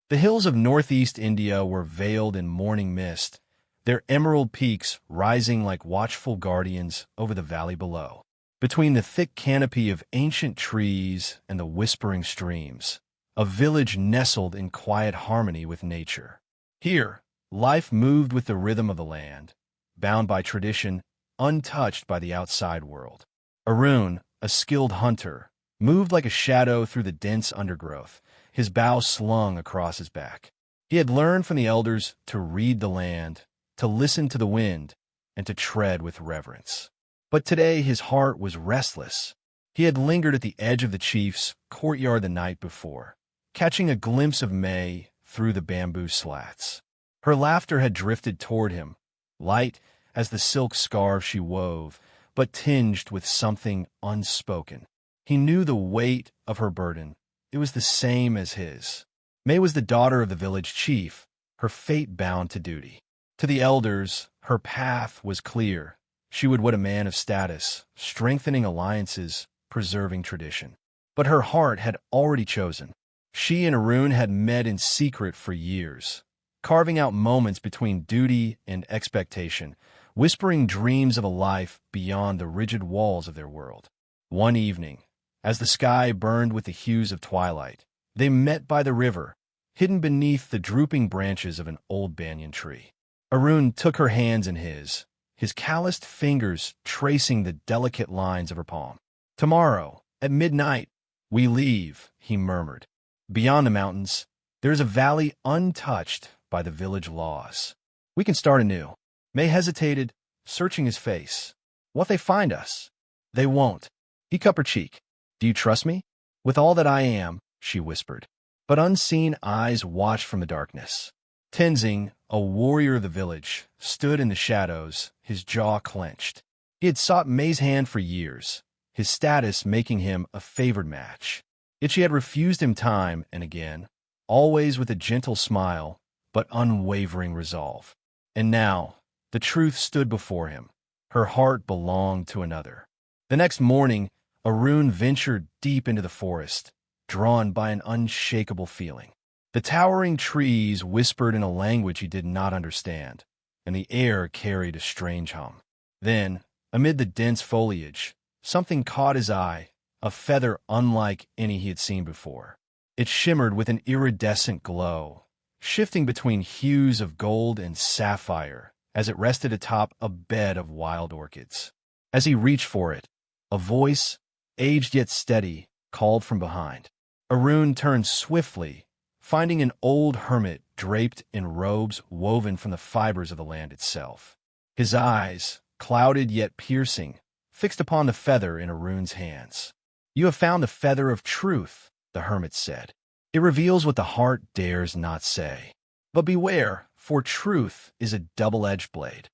The hills of northeast India were veiled in morning mist, their emerald peaks rising like watchful guardians over the valley below. Between the thick canopy of ancient trees and the whispering streams, a village nestled in quiet harmony with nature. Here, life moved with the rhythm of the land, bound by tradition, untouched by the outside world. Arun, a skilled hunter, moved like a shadow through the dense undergrowth, his bow slung across his back. He had learned from the elders to read the land, to listen to the wind, and to tread with reverence. But today his heart was restless. He had lingered at the edge of the chief's courtyard the night before, catching a glimpse of May through the bamboo slats. Her laughter had drifted toward him, light as the silk scarf she wove, but tinged with something unspoken. He knew the weight of her burden. It was the same as his. May was the daughter of the village chief, her fate bound to duty. To the elders, her path was clear. She would wed a man of status, strengthening alliances, preserving tradition. But her heart had already chosen. She and Arun had met in secret for years, carving out moments between duty and expectation, whispering dreams of a life beyond the rigid walls of their world. One evening, as the sky burned with the hues of twilight, they met by the river, hidden beneath the drooping branches of an old banyan tree. Arun took her hands in his calloused fingers tracing the delicate lines of her palm. "Tomorrow, at midnight, we leave," he murmured. "Beyond the mountains, there is a valley untouched by the village laws. We can start anew." May hesitated, searching his face. "What they find us?" "They won't." He cupped her cheek. "Do you trust me?" "With all that I am," she whispered. But unseen eyes watched from the darkness. Tenzing, a warrior of the village, stood in the shadows, his jaw clenched. He had sought May's hand for years, his status making him a favored match. Yet she had refused him time and again, always with a gentle smile, but unwavering resolve. And now, the truth stood before him. Her heart belonged to another. The next morning, Arun ventured deep into the forest, drawn by an unshakable feeling. The towering trees whispered in a language he did not understand, and the air carried a strange hum. Then, amid the dense foliage, something caught his eye, a feather unlike any he had seen before. It shimmered with an iridescent glow, shifting between hues of gold and sapphire as it rested atop a bed of wild orchids. As he reached for it, a voice, aged yet steady, called from behind. Arun turned swiftly, finding an old hermit draped in robes woven from the fibers of the land itself. His eyes, clouded yet piercing, fixed upon the feather in Arun's hands. "You have found the feather of truth," the hermit said. "It reveals what the heart dares not say. But beware, for truth is a double-edged blade."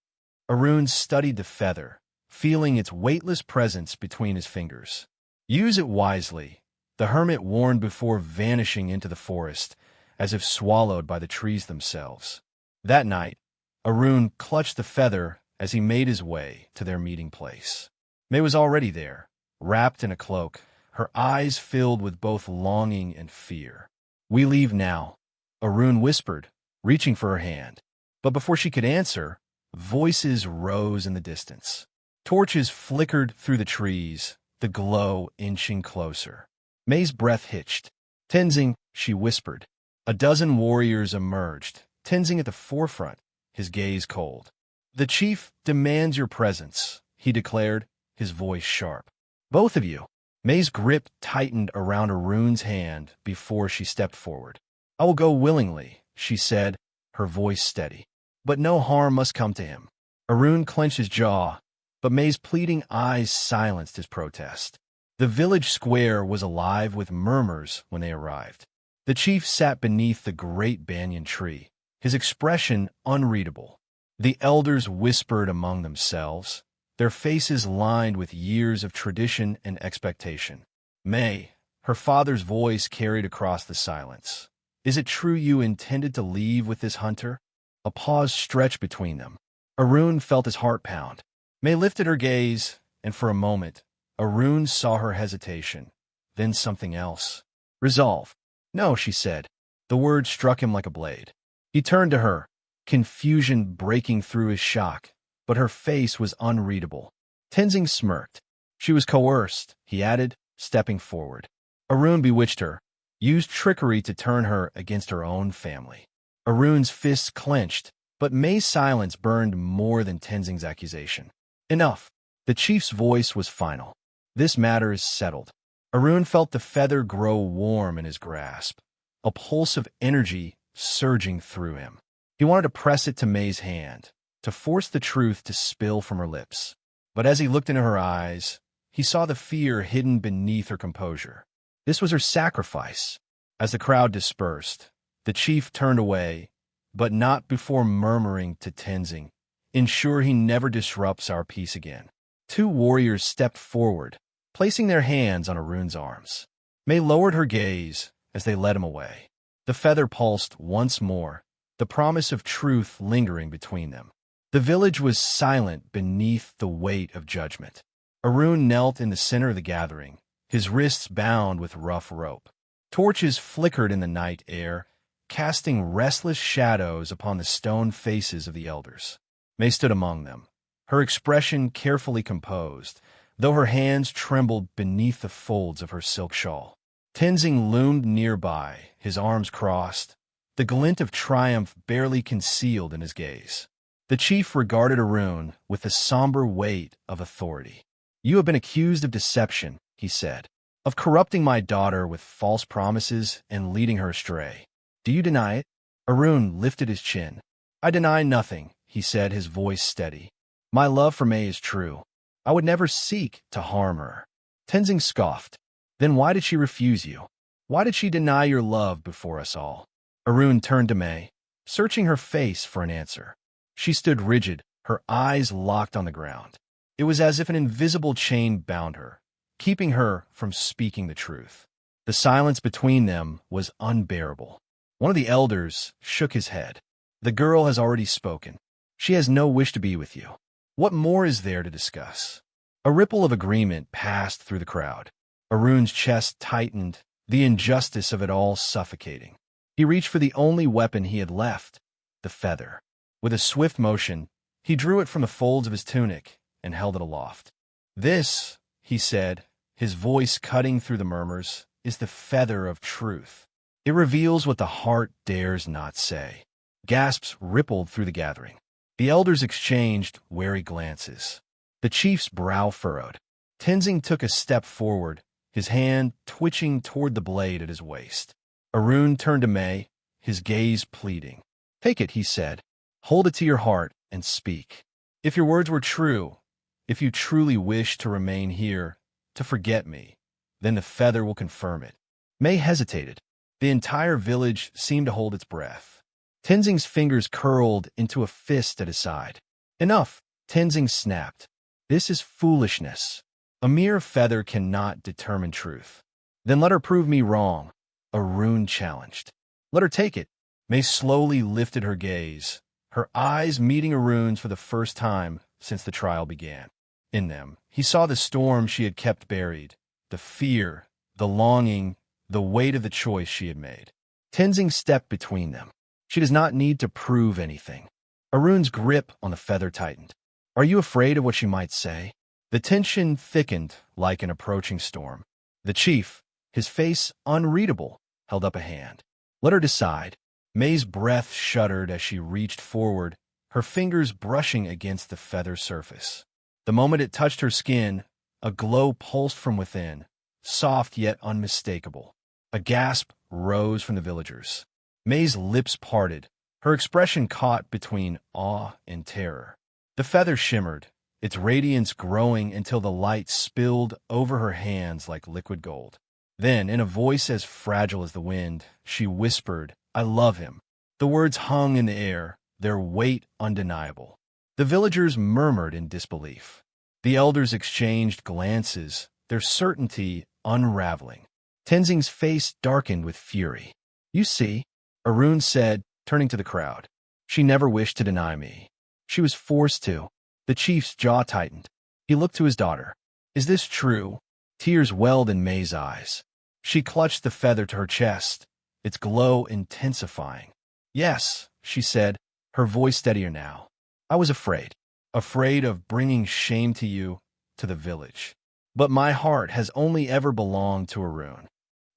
Arun studied the feather, feeling its weightless presence between his fingers. "Use it wisely," the hermit warned before vanishing into the forest, as if swallowed by the trees themselves. That night, Arun clutched the feather as he made his way to their meeting place. May was already there, wrapped in a cloak, her eyes filled with both longing and fear. "We leave now," Arun whispered, reaching for her hand. But before she could answer, voices rose in the distance. Torches flickered through the trees, the glow inching closer. May's breath hitched. "Tenzing," she whispered. A dozen warriors emerged, Tenzing at the forefront, his gaze cold. "The chief demands your presence," he declared, his voice sharp. "Both of you." May's grip tightened around Arun's hand before she stepped forward. "I will go willingly," she said, her voice steady. "But no harm must come to him." Arun clenched his jaw, but May's pleading eyes silenced his protest. The village square was alive with murmurs when they arrived. The chief sat beneath the great banyan tree, his expression unreadable. The elders whispered among themselves, their faces lined with years of tradition and expectation. May, her father's voice carried across the silence. "Is it true you intended to leave with this hunter?" A pause stretched between them. Arun felt his heart pound. May lifted her gaze, and for a moment, Arun saw her hesitation, then something else. Resolve. "No," she said. The word struck him like a blade. He turned to her, confusion breaking through his shock, but her face was unreadable. Tenzing smirked. She was coerced, he added, stepping forward. Arun bewitched her, used trickery to turn her against her own family. Arun's fists clenched, but May's silence burned more than Tenzing's accusation. Enough. The chief's voice was final. This matter is settled. Arun felt the feather grow warm in his grasp, a pulse of energy surging through him. He wanted to press it to May's hand, to force the truth to spill from her lips. But as he looked into her eyes, he saw the fear hidden beneath her composure. This was her sacrifice. As the crowd dispersed, the chief turned away, but not before murmuring to Tenzing, "Ensure he never disrupts our peace again." Two warriors stepped forward, placing their hands on Arun's arms. May lowered her gaze as they led him away. The feather pulsed once more, the promise of truth lingering between them. The village was silent beneath the weight of judgment. Arun knelt in the center of the gathering, his wrists bound with rough rope. Torches flickered in the night air, casting restless shadows upon the stone faces of the elders. May stood among them, her expression carefully composed, though her hands trembled beneath the folds of her silk shawl. Tenzing loomed nearby, his arms crossed, the glint of triumph barely concealed in his gaze. The chief regarded Arun with the somber weight of authority. "You have been accused of deception," he said, "of corrupting my daughter with false promises and leading her astray. Do you deny it?" Arun lifted his chin. "I deny nothing," he said, his voice steady. "My love for May is true. I would never seek to harm her." Tenzing scoffed. "Then why did she refuse you? Why did she deny your love before us all?" Arun turned to May, searching her face for an answer. She stood rigid, her eyes locked on the ground. It was as if an invisible chain bound her, keeping her from speaking the truth. The silence between them was unbearable. One of the elders shook his head. "The girl has already spoken. She has no wish to be with you. What more is there to discuss?" A ripple of agreement passed through the crowd. Arun's chest tightened, the injustice of it all suffocating. He reached for the only weapon he had left, the feather. With a swift motion, he drew it from the folds of his tunic and held it aloft. "This," he said, his voice cutting through the murmurs, "is the feather of truth. It reveals what the heart dares not say." Gasps rippled through the gathering. The elders exchanged wary glances. The chief's brow furrowed. Tenzing took a step forward, his hand twitching toward the blade at his waist. Arun turned to May, his gaze pleading. "Take it," he said. "Hold it to your heart and speak. If your words were true, if you truly wish to remain here, to forget me, then the feather will confirm it." May hesitated. The entire village seemed to hold its breath. Tenzing's fingers curled into a fist at his side. "Enough," Tenzing snapped. "This is foolishness. A mere feather cannot determine truth." "Then let her prove me wrong," Arun challenged. "Let her take it." May slowly lifted her gaze, her eyes meeting Arun's for the first time since the trial began. In them, he saw the storm she had kept buried, the fear, the longing, the weight of the choice she had made. Tenzing stepped between them. "She does not need to prove anything." Arun's grip on the feather tightened. "Are you afraid of what she might say?" The tension thickened like an approaching storm. The chief, his face unreadable, held up a hand. "Let her decide." May's breath shuddered as she reached forward, her fingers brushing against the feather surface. The moment it touched her skin, a glow pulsed from within, soft yet unmistakable. A gasp rose from the villagers. May's lips parted, her expression caught between awe and terror. The feather shimmered, its radiance growing until the light spilled over her hands like liquid gold. Then, in a voice as fragile as the wind, she whispered, "I love him." The words hung in the air, their weight undeniable. The villagers murmured in disbelief. The elders exchanged glances, their certainty unraveling. Tenzing's face darkened with fury. "You see," Arun said, turning to the crowd. "She never wished to deny me. She was forced to." The chief's jaw tightened. He looked to his daughter. "Is this true?" Tears welled in May's eyes. She clutched the feather to her chest, its glow intensifying. "Yes," she said, her voice steadier now. "I was afraid. Afraid of bringing shame to you, to the village. But my heart has only ever belonged to Arun."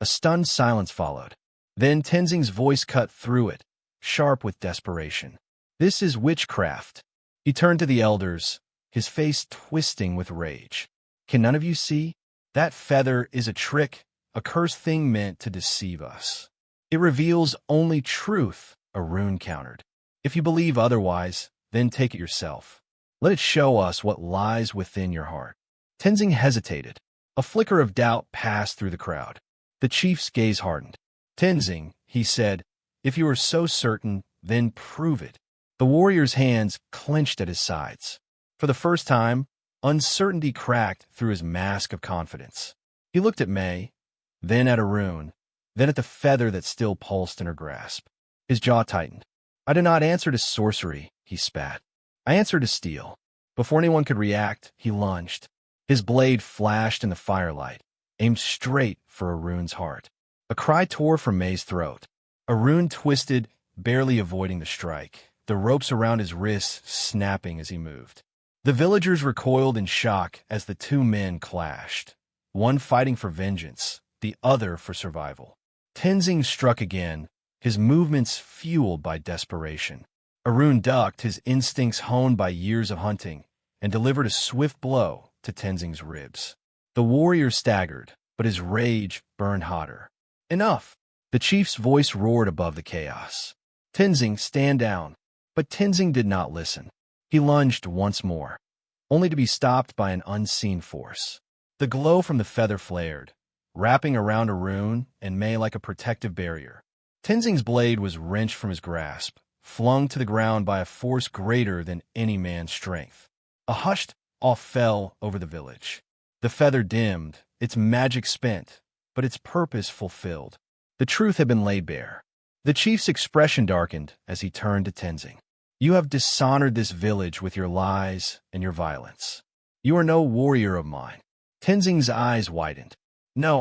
A stunned silence followed. Then Tenzing's voice cut through it, sharp with desperation. "This is witchcraft." He turned to the elders, his face twisting with rage. "Can none of you see? That feather is a trick, a cursed thing meant to deceive us. It reveals only truth," Arun countered. "If you believe otherwise, then take it yourself. Let it show us what lies within your heart." Tenzing hesitated. A flicker of doubt passed through the crowd. The chief's gaze hardened. "Tenzing," he said, "if you are so certain, then prove it." The warrior's hands clenched at his sides. For the first time, uncertainty cracked through his mask of confidence. He looked at May, then at Arun, then at the feather that still pulsed in her grasp. His jaw tightened. "I do not answer to sorcery," he spat. "I answer to steel." Before anyone could react, he lunged. His blade flashed in the firelight, aimed straight for Arun's heart. A cry tore from May's throat. Arun twisted, barely avoiding the strike, the ropes around his wrists snapping as he moved. The villagers recoiled in shock as the two men clashed, one fighting for vengeance, the other for survival. Tenzing struck again, his movements fueled by desperation. Arun ducked, his instincts honed by years of hunting, and delivered a swift blow to Tenzing's ribs. The warrior staggered, but his rage burned hotter. "Enough!" The chief's voice roared above the chaos. "Tenzing, stand down." But Tenzing did not listen. He lunged once more, only to be stopped by an unseen force. The glow from the feather flared, wrapping around Arun and May like a protective barrier. Tenzing's blade was wrenched from his grasp, flung to the ground by a force greater than any man's strength. A hushed awe fell over the village. The feather dimmed, its magic spent, but its purpose fulfilled. The truth had been laid bare. The chief's expression darkened as he turned to Tenzing. "You have dishonored this village with your lies and your violence. You are no warrior of mine." Tenzing's eyes widened. "No,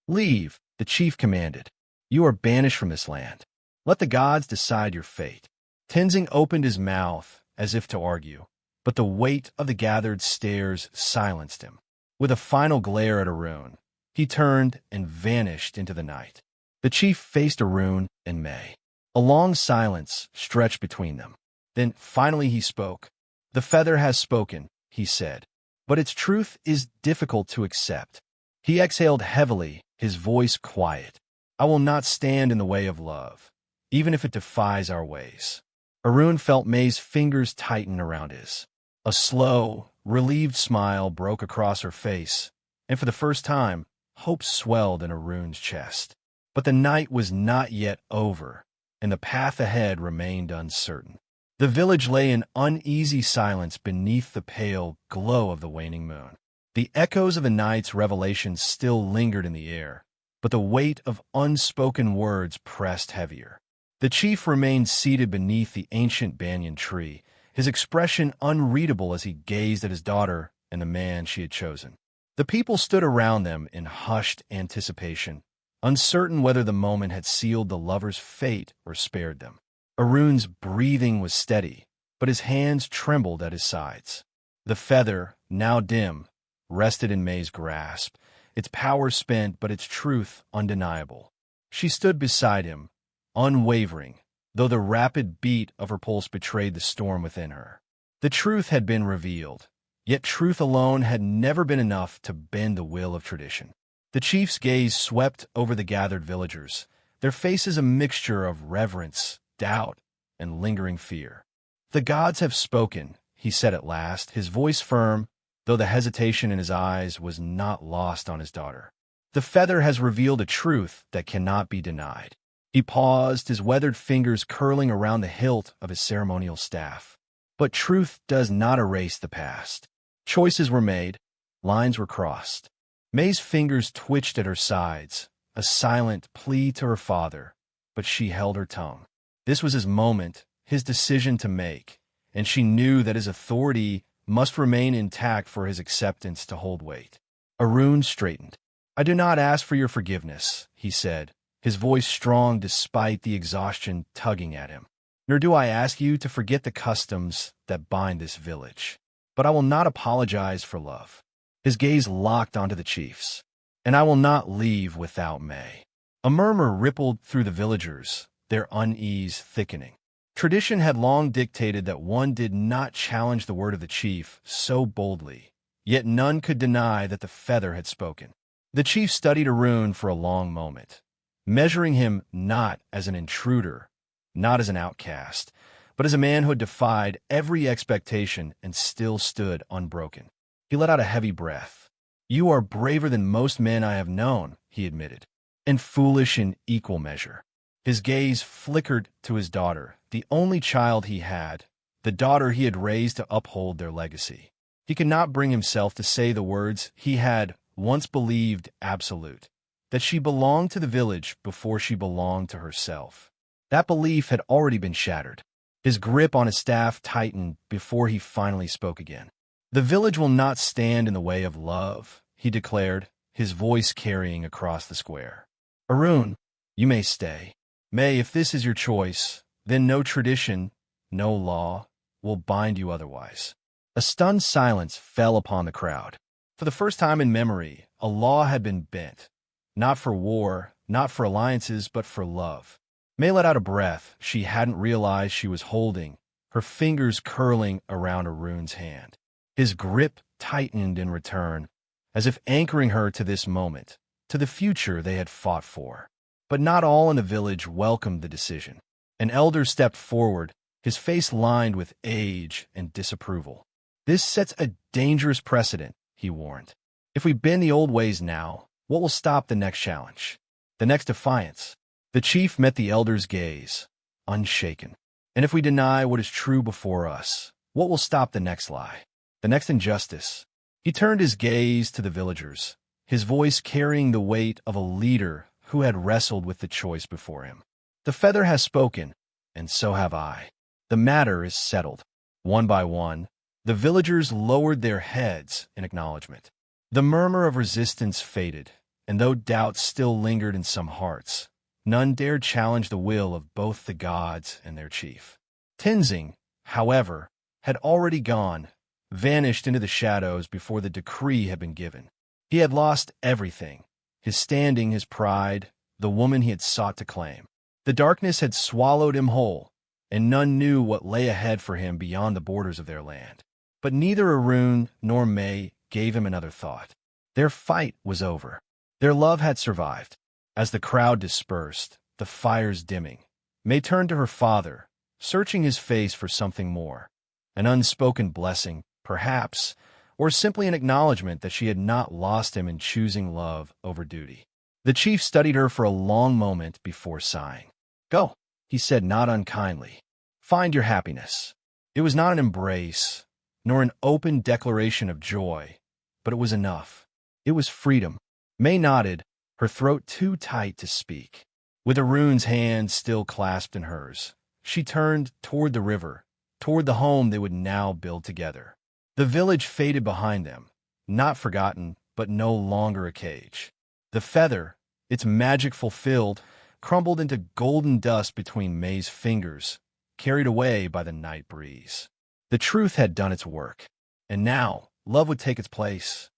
leave," the chief commanded. "You are banished from this land. Let the gods decide your fate." Tenzing opened his mouth as if to argue, but the weight of the gathered stares silenced him. With a final glare at Arun, he turned and vanished into the night. The chief faced Arun and May. A long silence stretched between them. Then finally he spoke. "The feather has spoken," he said, "but its truth is difficult to accept." He exhaled heavily, his voice quiet. "I will not stand in the way of love, even if it defies our ways." Arun felt May's fingers tighten around his. A slow, relieved smile broke across her face, and for the first time, hope swelled in Arun's chest. But the night was not yet over, and the path ahead remained uncertain. The village lay in uneasy silence beneath the pale glow of the waning moon. The echoes of the night's revelations still lingered in the air, but the weight of unspoken words pressed heavier. The chief remained seated beneath the ancient banyan tree, his expression unreadable as he gazed at his daughter and the man she had chosen. The people stood around them in hushed anticipation, uncertain whether the moment had sealed the lovers' fate or spared them. Arun's breathing was steady, but his hands trembled at his sides. The feather, now dim, rested in May's grasp, its power spent but its truth undeniable. She stood beside him, unwavering, though the rapid beat of her pulse betrayed the storm within her. The truth had been revealed, yet truth alone had never been enough to bend the will of tradition. The chief's gaze swept over the gathered villagers, their faces a mixture of reverence, doubt, and lingering fear. "The gods have spoken," he said at last, his voice firm, though the hesitation in his eyes was not lost on his daughter. "The feather has revealed a truth that cannot be denied." He paused, his weathered fingers curling around the hilt of his ceremonial staff. But truth does not erase the past. Choices were made, lines were crossed. May's fingers twitched at her sides, a silent plea to her father, but she held her tongue. This was his moment, his decision to make, and she knew that his authority must remain intact for his acceptance to hold weight. Arun straightened. "I do not ask for your forgiveness," he said, his voice strong despite the exhaustion tugging at him. "Nor do I ask you to forget the customs that bind this village. But I will not apologize for love." His gaze locked onto the chief's. "And I will not leave without May." A murmur rippled through the villagers, their unease thickening. Tradition had long dictated that one did not challenge the word of the chief so boldly, yet none could deny that the feather had spoken. The chief studied Arun for a long moment, measuring him not as an intruder, not as an outcast, but as a man who had defied every expectation and still stood unbroken. He let out a heavy breath. "You are braver than most men I have known," he admitted, "and foolish in equal measure." His gaze flickered to his daughter, the only child he had, the daughter he had raised to uphold their legacy. He could not bring himself to say the words he had once believed absolute, that she belonged to the village before she belonged to herself. That belief had already been shattered. His grip on his staff tightened before he finally spoke again. "The village will not stand in the way of love," he declared, his voice carrying across the square. "Arun, you may stay. May, if this is your choice, then no tradition, no law, will bind you otherwise." A stunned silence fell upon the crowd. For the first time in memory, a law had been bent, not for war, not for alliances, but for love. May let out a breath she hadn't realized she was holding, her fingers curling around Arun's hand. His grip tightened in return, as if anchoring her to this moment, to the future they had fought for. But not all in the village welcomed the decision. An elder stepped forward, his face lined with age and disapproval. "This sets a dangerous precedent," he warned. "If we bend the old ways now, what will stop the next challenge? The next defiance?" The chief met the elder's gaze, unshaken. "And if we deny what is true before us, what will stop the next lie? The next injustice?" He turned his gaze to the villagers, his voice carrying the weight of a leader who had wrestled with the choice before him. "The feather has spoken, and so have I. The matter is settled." One by one, the villagers lowered their heads in acknowledgement. The murmur of resistance faded, and though doubts still lingered in some hearts, none dared challenge the will of both the gods and their chief. Tenzing, however, had already gone, vanished into the shadows before the decree had been given. He had lost everything: his standing, his pride, the woman he had sought to claim. The darkness had swallowed him whole, and none knew what lay ahead for him beyond the borders of their land. But neither Arun nor May gave him another thought. Their fight was over. Their love had survived. As the crowd dispersed, the fires dimming, May turned to her father, searching his face for something more. An unspoken blessing, perhaps, or simply an acknowledgement that she had not lost him in choosing love over duty. The chief studied her for a long moment before sighing. "Go," he said, not unkindly. "Find your happiness." It was not an embrace, nor an open declaration of joy, but it was enough. It was freedom. May nodded, her throat too tight to speak. With Arun's hand still clasped in hers, she turned toward the river, toward the home they would now build together. The village faded behind them, not forgotten, but no longer a cage. The feather, its magic fulfilled, crumbled into golden dust between May's fingers, carried away by the night breeze. The truth had done its work, and now love would take its place.